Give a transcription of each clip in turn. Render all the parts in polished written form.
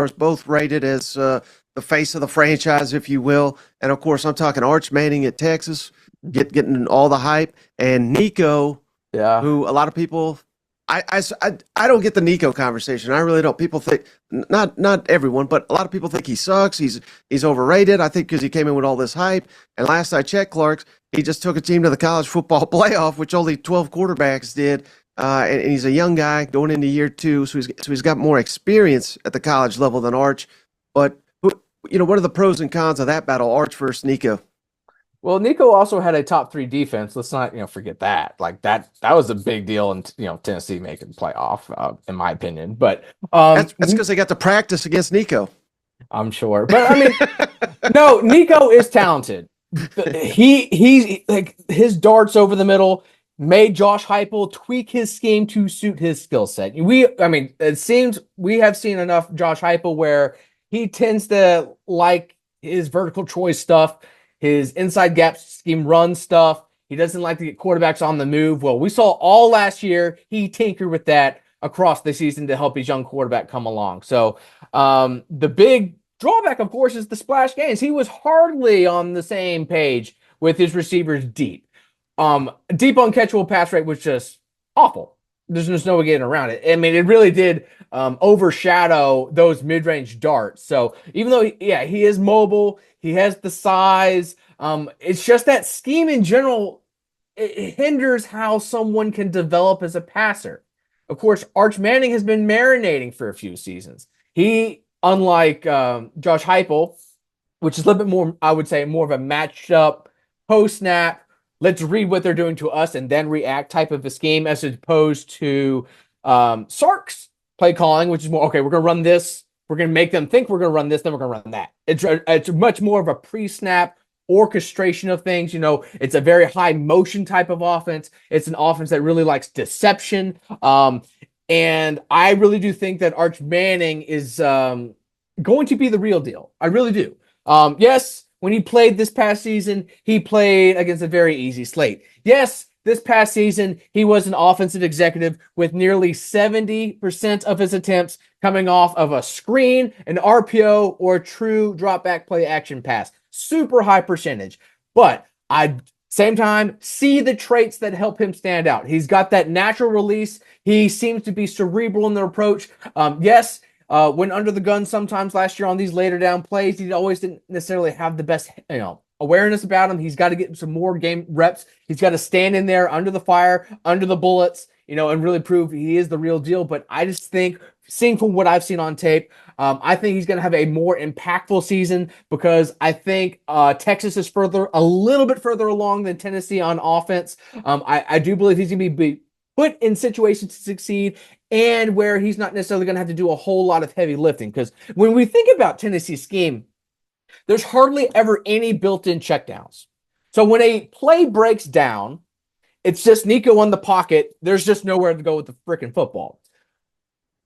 both rated as the face of the franchise, if you will. And of course, I'm talking Arch Manning at Texas, getting all the hype, and Nico, Yeah. who a lot of people. I don't get the Nico conversation. I really don't. People think not everyone, but a lot of people think he sucks. He's overrated. I think because he came in with all this hype. And last I checked, Clark's, he just took a team to the college football playoff, which only 12 quarterbacks did. And he's a young guy going into year 2, so he's got more experience at the college level than Arch. But what are the pros and cons of that battle, Arch versus Nico? Well, Nico also had a top 3 defense. Let's not, forget that. Like that was a big deal in, Tennessee making the playoff, in my opinion. But That's because they got to practice against Nico. I'm sure. But I mean, no, Nico is talented. He's like his darts over the middle made Josh Heupel tweak his scheme to suit his skill set. It seems we have seen enough Josh Heupel where he tends to like his vertical choice stuff, his inside gap scheme run stuff. He doesn't like to get quarterbacks on the move. Well, we saw all last year he tinkered with that across the season to help his young quarterback come along. So the big drawback, of course, is the splash gains. He was hardly on the same page with his receivers deep. Deep uncatchable pass rate was just awful. There's just no way getting around it. I mean, it really did overshadow those mid-range darts. So even though, he is mobile, he has the size, it's just that scheme in general, it hinders how someone can develop as a passer. Of course, Arch Manning has been marinating for a few seasons. He, unlike Josh Heupel, which is a little bit more, I would say, more of a matched up post-snap, let's read what they're doing to us and then react type of a scheme, as opposed to Sark's play calling, which is more, okay, we're going to run this. We're going to make them think we're going to run this, then we're going to run that. It's much more of a pre-snap orchestration of things. It's a very high motion type of offense. It's an offense that really likes deception. And I really do think that Arch Manning is going to be the real deal. I really do. Yes, when he played this past season, he played against a very easy slate. Yes, this past season, he was an offensive executive with nearly 70% of his attempts coming off of a screen, an RPO, or a true drop back play action pass. Super high percentage. But same time, see the traits that help him stand out. He's got that natural release. He seems to be cerebral in the approach. Yes, when under the gun sometimes last year on these later down plays, he always didn't necessarily have the best, awareness about him. He's got to get some more game reps. He's got to stand in there under the fire, under the bullets, and really prove he is the real deal. But I just think, seeing from what I've seen on tape, I think he's going to have a more impactful season, because I think Texas is a little bit further along than Tennessee on offense. I do believe he's going to be put in situations to succeed, and where he's not necessarily going to have to do a whole lot of heavy lifting. Because when we think about Tennessee's scheme, there's hardly ever any built-in checkdowns. So when a play breaks down, it's just Nico in the pocket. There's just nowhere to go with the freaking football.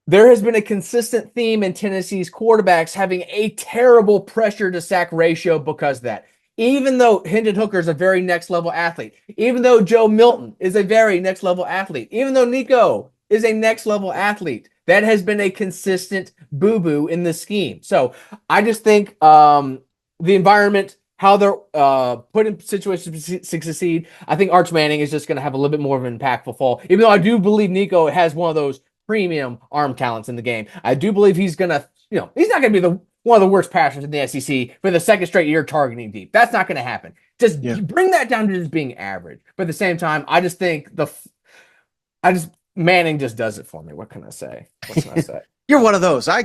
There has been a consistent theme in Tennessee's quarterbacks having a terrible pressure to sack ratio because of that. Even though Hendon Hooker is a very next level athlete, even though Joe Milton is a very next level athlete, even though Nico is a next level athlete, that has been a consistent boo-boo in the scheme. So I just think the environment, how they're put in situations to succeed, I think Arch Manning is just going to have a little bit more of an impactful fall. Even though I do believe Nico has one of those premium arm talents in the game, I do believe he's going to, he's not going to be one of the worst passers in the SEC for the second straight year targeting deep. That's not going to happen. Just bring that down to just being average. But at the same time, I just think Manning just does it for me. What can I say? You're one of those. I